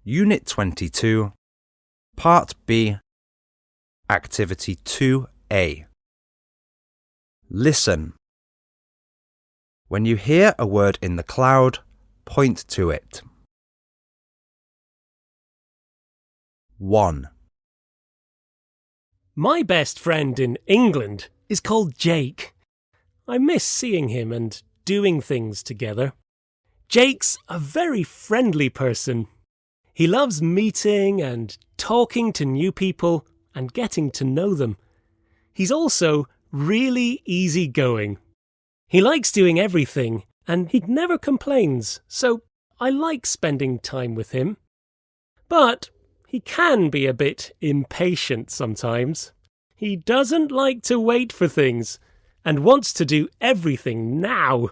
Unit 22, Part B, Activity 2A. Listen. When you hear a word in the cloud, point to it. 1. My best friend in England is called Jake. I miss seeing him and doing things together. Jake's a very friendly person. He loves meeting and talking to new people and getting to know them. He's also really easygoing. He likes doing everything and he never complains, so I like spending time with him. But he can be a bit impatient sometimes. He doesn't like to wait for things and wants to do everything now.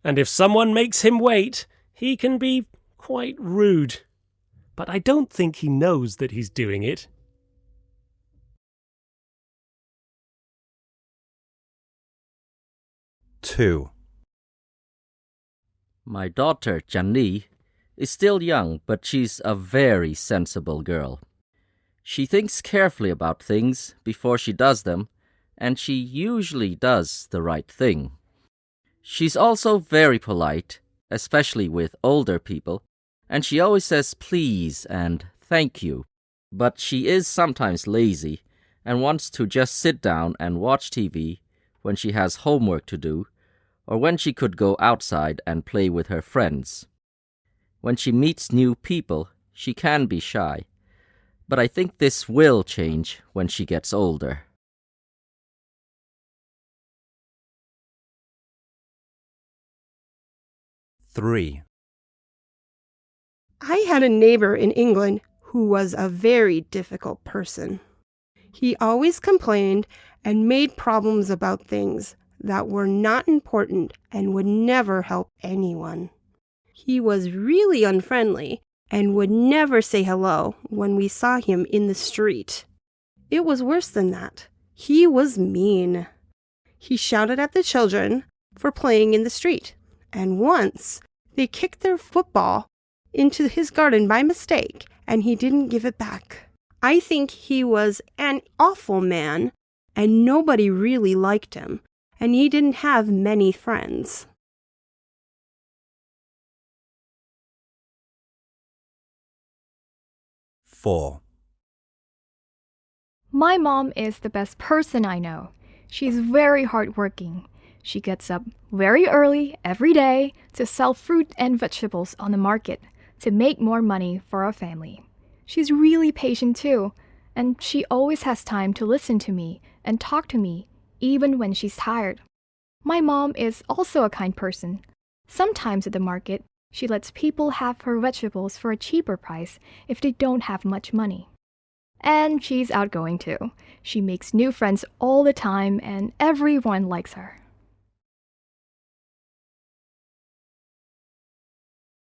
And if someone makes him wait, he can be quite rude. But I don't think he knows that he's doing it. 2. My daughter, Janli, is still young, but she's a very sensible girl. She thinks carefully about things before she does them, and she usually does the right thing. She's also very polite, especially with older people, and she always says please and thank you. But she is sometimes lazy and wants to just sit down and watch TV when she has homework to do, or when she could go outside and play with her friends. When she meets new people, she can be shy, but I think this will change when she gets older. 3. I had a neighbor in England who was a very difficult person. He always complained and made problems about things that were not important and would never help anyone. He was really unfriendly and would never say hello when we saw him in the street. It was worse than that. He was mean. He shouted at the children for playing in the street, and once they kicked their football into his garden by mistake, and he didn't give it back. I think he was an awful man, and nobody really liked him, and he didn't have many friends. 4. My mom is the best person I know. She's very hardworking. She gets up very early every day to sell fruit and vegetables on the market to make more money for our family. She's really patient too, and she always has time to listen to me and talk to me, even when she's tired. My mom is also a kind person. Sometimes at the market, she lets people have her vegetables for a cheaper price if they don't have much money. And she's outgoing too. She makes new friends all the time and everyone likes her.